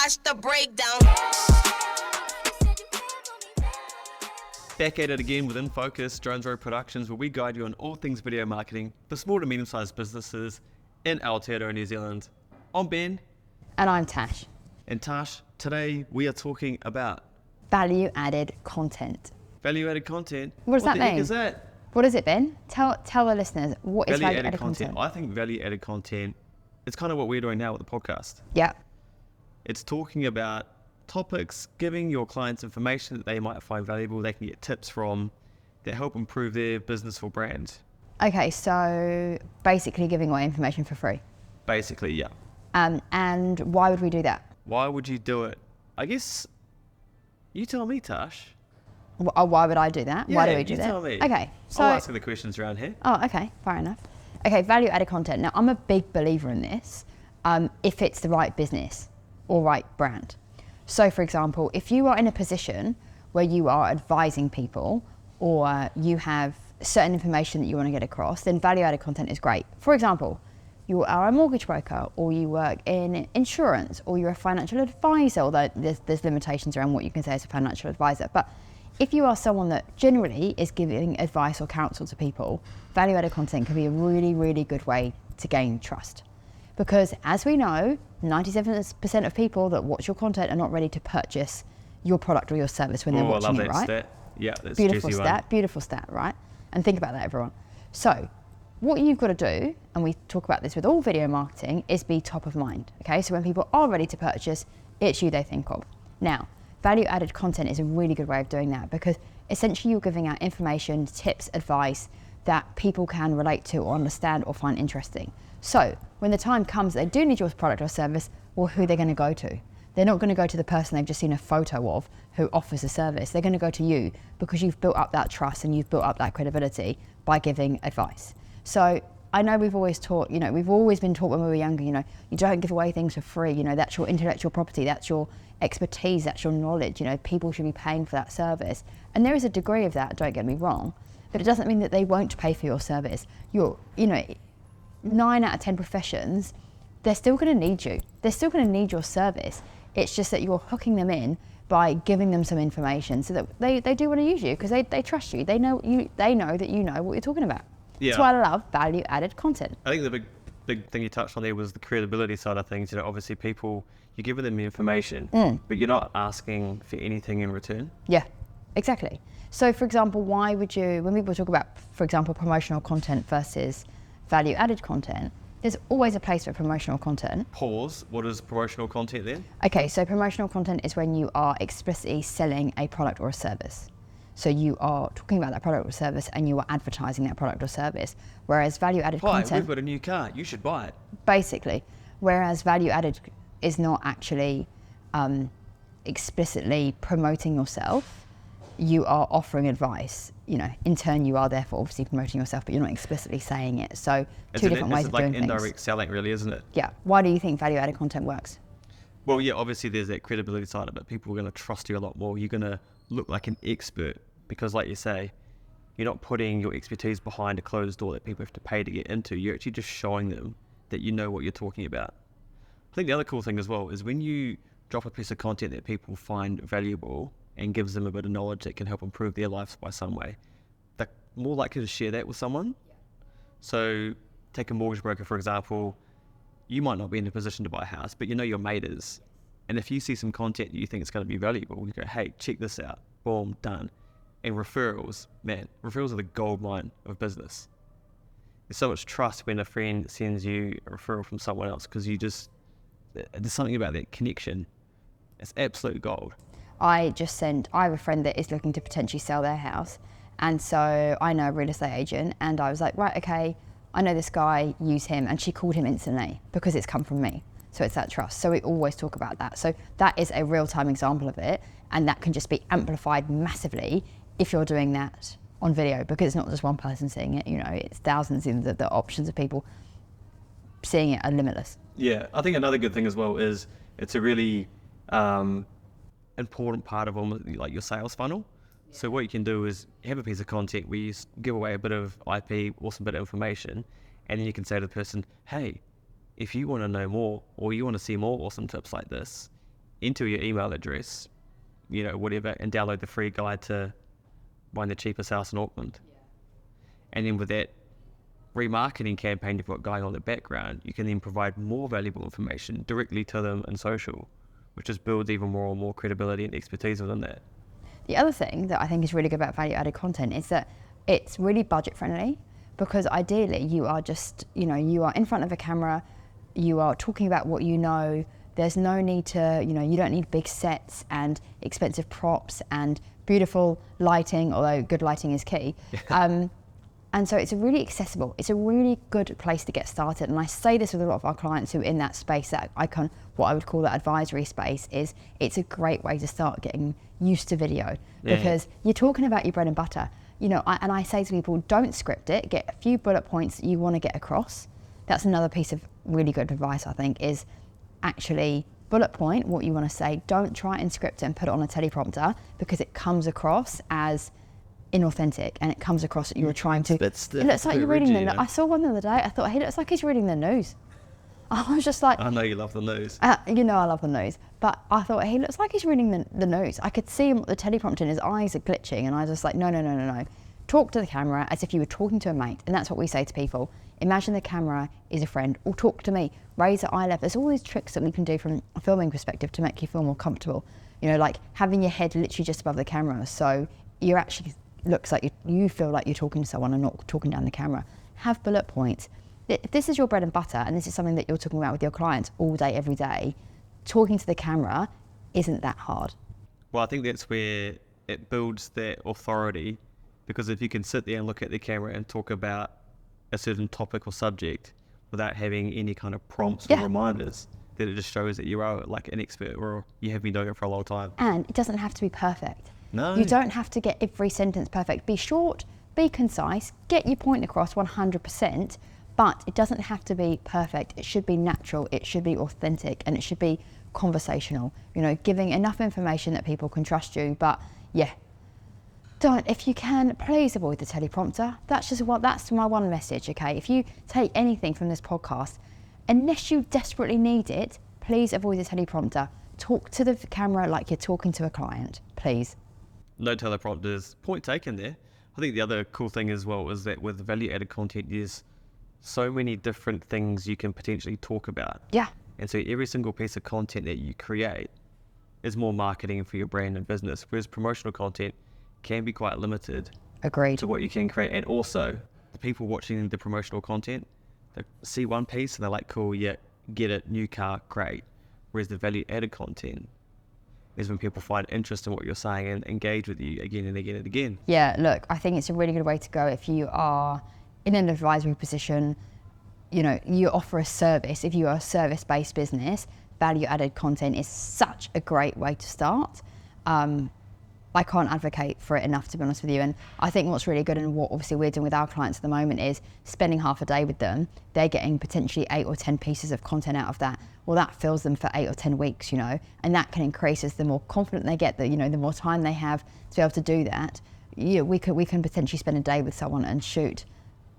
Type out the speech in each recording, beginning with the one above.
watch the breakdown. Back at it again with In Focus, Drones Road Productions, where we guide you on all things video marketing for small to medium-sized businesses in Aotearoa, New Zealand. I'm Ben. And I'm Tash. And Tash, today we are talking about value-added content. Value-added content? What does that mean? What the heck is that? What is it, Ben? Tell the listeners, what is value-added content? I think value-added content, it's kind of what we're doing now with the podcast. Yeah. It's talking about topics, giving your clients information that they might find valuable, they can get tips from, that help improve their business or brand. Okay, so basically giving away information for free. Basically, yeah. And why would we do that? Why would you do it? I guess, you tell me, Tash. Why would I do that? Yeah, why do we do that? you tell me. Okay, so... I'll ask you the questions around here. Oh, okay, fair enough. Okay, value-added content. Now, I'm a big believer in this, if it's the right business or right brand. So, for example, if you are in a position where you are advising people or you have certain information that you want to get across, then value-added content is great. For example, you are a mortgage broker, or you work in insurance, or you're a financial advisor, although there's limitations around what you can say as a financial advisor. But if you are someone that generally is giving advice or counsel to people, value-added content can be a really, really good way to gain trust. Because as we know, 97% of people that watch your content are not ready to purchase your product or your service when they're watching it, right? I love that stat. Yeah, that's beautiful juicy stat, one. beautiful stat, right? And think about that, everyone. So what you've got to do, and we talk about this with all video marketing, is be top of mind, okay? So when people are ready to purchase, it's you they think of. Now, value-added content is a really good way of doing that, because essentially you're giving out information, tips, advice that people can relate to or understand or find interesting. So when the time comes they do need your product or service, well, who they're going to go to? They're not going to go to the person they've just seen a photo of who offers a service. They're going to go to you because you've built up that trust and you've built up that credibility by giving advice. So I know we've always taught, we've always been taught when we were younger, you don't give away things for free, that's your intellectual property, that's your expertise, that's your knowledge, people should be paying for that service. And there is a degree of that, don't get me wrong, but it doesn't mean that they won't pay for your service. 9 out of 10 professions, they're still going to need you. They're still going to need your service. It's just that you're hooking them in by giving them some information so that they do want to use you because they trust you. They know that you know what you're talking about. Yeah. That's why I love value-added content. I think the big thing you touched on there was the credibility side of things. Obviously you're giving them the information, but you're not asking for anything in return. Yeah, exactly. So for example, why would you, when people talk about, for example, promotional content versus value-added content, there's always a place for promotional content. Pause. What is promotional content then? Okay, so promotional content is when you are explicitly selling a product or a service. So you are talking about that product or service and you are advertising that product or service. Whereas value-added content... Hi, we've got a new car. You should buy it. Basically. Whereas value-added is not actually explicitly promoting yourself. You are offering advice. In turn, you are therefore obviously promoting yourself, but you're not explicitly saying it. So two different ways of doing things. It's like indirect selling, really, isn't it? Yeah. Why do you think value-added content works? Well, yeah, obviously there's that credibility side of it. People are going to trust you a lot more. You're going to look like an expert because, like you say, you're not putting your expertise behind a closed door that people have to pay to get into. You're actually just showing them that you know what you're talking about. I think the other cool thing as well is when you drop a piece of content that people find valuable and gives them a bit of knowledge that can help improve their lives by some way, they're more likely to share that with someone. Yeah. So take a mortgage broker, for example. You might not be in a position to buy a house, but your mate is. And if you see some content that you think is going to be valuable, you go, hey, check this out. Boom, done. And referrals, man, referrals are the gold mine of business. There's so much trust when a friend sends you a referral from someone else because there's something about that connection. It's absolute gold. I have a friend that is looking to potentially sell their house. And so I know a real estate agent and I was like, right, okay, I know this guy, use him. And she called him instantly because it's come from me. So it's that trust. So we always talk about that. So that is a real-time example of it. And that can just be amplified massively if you're doing that on video, because it's not just one person seeing it, it's thousands in the options of people seeing it are limitless. Yeah, I think another good thing as well is it's a really important part of almost like your sales funnel. So what you can do is have a piece of content where you give away a bit of IP or some bit of information, and then you can say to the person, hey, if you want to know more or you want to see more awesome tips like this, enter your email address, whatever, and download the free guide to buying the cheapest house in Auckland. And then with that remarketing campaign you've got going on in the background, you can then provide more valuable information directly to them in social, which just builds even more and more credibility and expertise within that. The other thing that I think is really good about value-added content is that it's really budget-friendly, because ideally you are just, you are in front of a camera, you are talking about what you know. There's no need to, you don't need big sets and expensive props and beautiful lighting, although good lighting is key. And so it's really accessible. It's a really good place to get started. And I say this with a lot of our clients who are in that space, that what I would call that advisory space, is it's a great way to start getting used to video, because you're talking about your bread and butter. And I say to people, don't script it, get a few bullet points that you want to get across. That's another piece of really good advice, I think, is actually bullet point what you want to say. Don't try and script it and put it on a teleprompter, because it comes across as inauthentic, and it comes across that you're trying to. It looks like you're reading the. I saw one the other day. I thought he looks like he's reading the news. I was just like, I know you love the news. I love the news, but I thought he looks like he's reading the news. I could see him the teleprompter, and his eyes are glitching, and I was just like, no. Talk to the camera as if you were talking to a mate, and that's what we say to people. Imagine the camera is a friend, or talk to me. Raise the eye level. There's all these tricks that we can do from a filming perspective to make you feel more comfortable. Like having your head literally just above the camera, so you're actually looks like you feel like you're talking to someone and not talking down the camera. Have bullet points. If this is your bread and butter, and this is something that you're talking about with your clients all day, every day, talking to the camera isn't that hard. Well, I think that's where it builds that authority, because if you can sit there and look at the camera and talk about a certain topic or subject without having any kind of prompts or reminders, then it just shows that you are like an expert, or you have been doing it for a long time. And it doesn't have to be perfect. No. You don't have to get every sentence perfect. Be short, be concise, get your point across 100%, but it doesn't have to be perfect. It should be natural, it should be authentic, and it should be conversational. Giving enough information that people can trust you. But if you can, please avoid the teleprompter. That's my one message, okay? If you take anything from this podcast, unless you desperately need it, please avoid the teleprompter. Talk to the camera like you're talking to a client, please. No teleprompters. Point taken there. I think the other cool thing as well is that with value-added content, there's so many different things you can potentially talk about. Yeah. And so every single piece of content that you create is more marketing for your brand and business, whereas promotional content can be quite limited. Agreed. To what you can create. And also, the people watching the promotional content, they see one piece and they're like, cool, yeah, get it, new car, great. Whereas the value-added content is when people find interest in what you're saying and engage with you again and again and again. Yeah, look, I think it's a really good way to go if you are in an advisory position. You offer a service. If you are a service-based business, value-added content is such a great way to start. I can't advocate for it enough, to be honest with you. And I think what's really good, and what obviously we're doing with our clients at the moment, is spending half a day with them. They're getting potentially 8 or 10 pieces of content out of that. Well, that fills them for 8 or 10 weeks, and that can increase as the more confident they get, the more time they have to be able to do that. We can potentially spend a day with someone and shoot,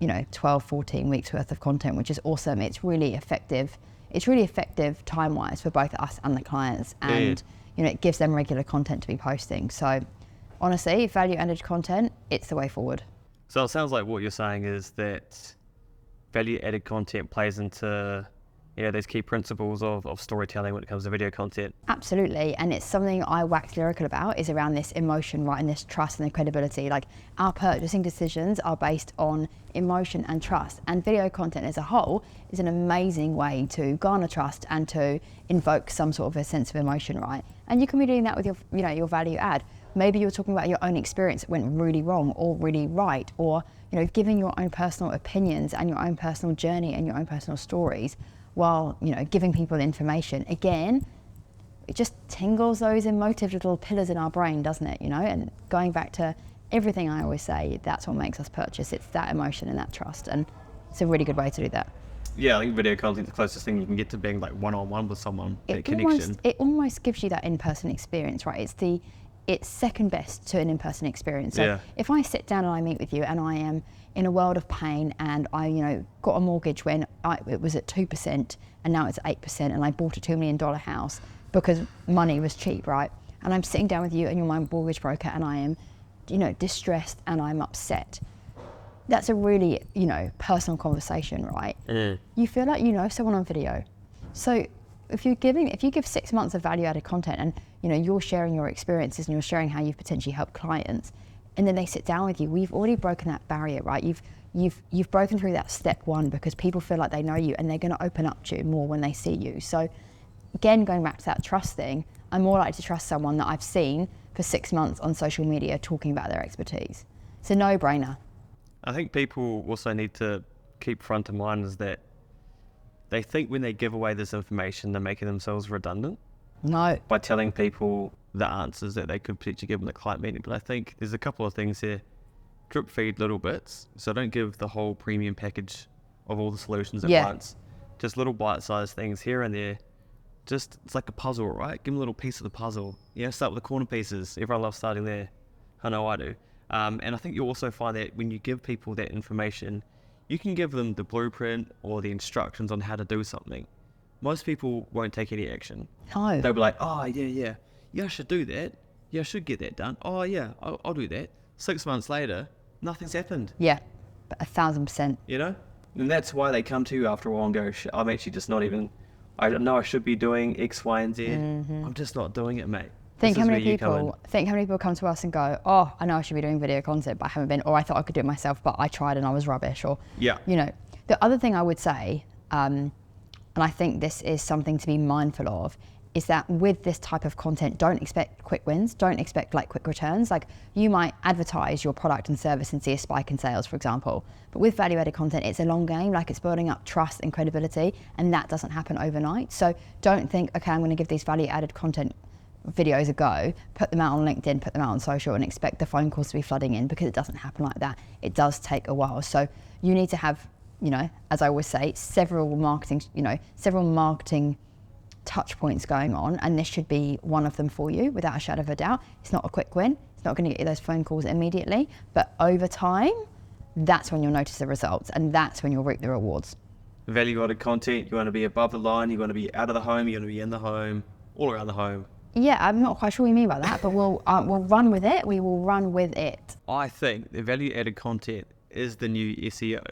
12, 14 weeks worth of content, which is awesome. It's really effective. It's really effective time-wise for both us and the clients. And it gives them regular content to be posting. So honestly, value-added content, it's the way forward. So it sounds like what you're saying is that value-added content plays into those key principles of storytelling when it comes to video content. Absolutely, and it's something I wax lyrical about, is around this emotion, right, and this trust and the credibility. Like, our purchasing decisions are based on emotion and trust, and video content as a whole is an amazing way to garner trust and to invoke some sort of a sense of emotion, right? And you can be doing that with your value add. Maybe you're talking about your own experience that went really wrong or really right, or giving your own personal opinions and your own personal journey and your own personal stories, while giving people information. Again, it just tingles those emotive little pillars in our brain, doesn't it? And going back to everything I always say, that's what makes us purchase. It's that emotion and that trust, and it's a really good way to do that. Yeah, I think video content is the closest thing you can get to being like one-on-one with someone, that connection. It almost gives you that in-person experience, right? It's second best to an in-person experience. So if I sit down and I meet with you and I am in a world of pain, and I got a mortgage when it was at 2% and now it's 8%, and I bought a $2 million house because money was cheap, right? And I'm sitting down with you and you're my mortgage broker and I am, distressed and I'm upset. That's a really, personal conversation, right? You feel like you know someone on video. So if you give 6 months of value-added content and, you're sharing your experiences and you're sharing how you've potentially helped clients, and then they sit down with you, we've already broken that barrier, right? You've broken through that step one because people feel like they know you and they're going to open up to you more when they see you. So again, going back to that trust thing, I'm more likely to trust someone that I've seen for 6 months on social media talking about their expertise. It's a no-brainer. I think people also need to keep front of mind is that they think when they give away this information, they're making themselves redundant. No. By telling people the answers that they could potentially give in the client meeting. But I think there's a couple of things here. Drip feed little bits. So don't give the whole premium package of all the solutions at once. Just little bite-sized things here and there. Just, it's like a puzzle, right? Give them a little piece of the puzzle. Start with the corner pieces. Everyone loves starting there. I know I do. And I think you'll also find that when you give people that information, you can give them the blueprint or the instructions on how to do something. Most people won't take any action. No. They'll be like, oh, yeah, I should do that. Yeah, I should get that done. Oh, yeah, I'll do that. 6 months later, nothing's happened. Yeah, 1,000%. And that's why they come to you after a while and go, I'm actually just not even, I know I should be doing X, Y, and Z. I'm just not doing it, mate. Think how many people come to us and go, oh, I know I should be doing video content, but I haven't been, or I thought I could do it myself, but I tried and I was rubbish, or, The other thing I would say, and I think this is something to be mindful of, is that with this type of content, don't expect quick wins, don't expect quick returns. Like you might advertise your product and service and see a spike in sales, for example, but with value-added content, it's a long game, it's building up trust and credibility, and that doesn't happen overnight. So don't think, okay, I'm gonna give these value-added content videos a go, put them out on LinkedIn, put them out on social and expect the phone calls to be flooding in, because it doesn't happen like that. It does take a while. So you need to have, as I always say, several marketing touch points going on, and this should be one of them for you without a shadow of a doubt. It's not a quick win. It's not going to get you those phone calls immediately, but over time, that's when you'll notice the results and that's when you'll reap the rewards. Value-added content, you want to be above the line, you want to be out of the home, you want to be in the home, all around the home. Yeah, I'm not quite sure what you mean by that, but we'll run with it. We will run with it. I think the value-added content is the new SEO.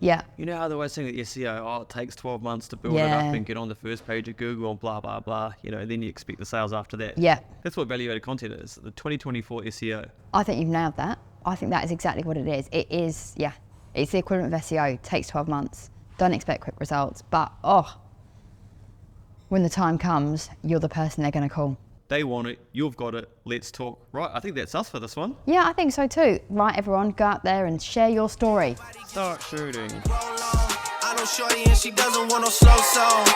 Yeah. You know how they always saying that SEO, it takes 12 months to build it up and get on the first page of Google and blah, blah, blah. Then you expect the sales after that. Yeah. That's what value-added content is, the 2024 SEO. I think you've nailed that. I think that is exactly what it is. It is, it's the equivalent of SEO. It takes 12 months. Don't expect quick results. But, when the time comes, you're the person they're going to call. They want it. You've got it. Let's talk. Right, I think that's us for this one. Yeah, I think so too. Right, everyone, go out there and share your story. Start shooting. I know shorty and she doesn't want no slow song.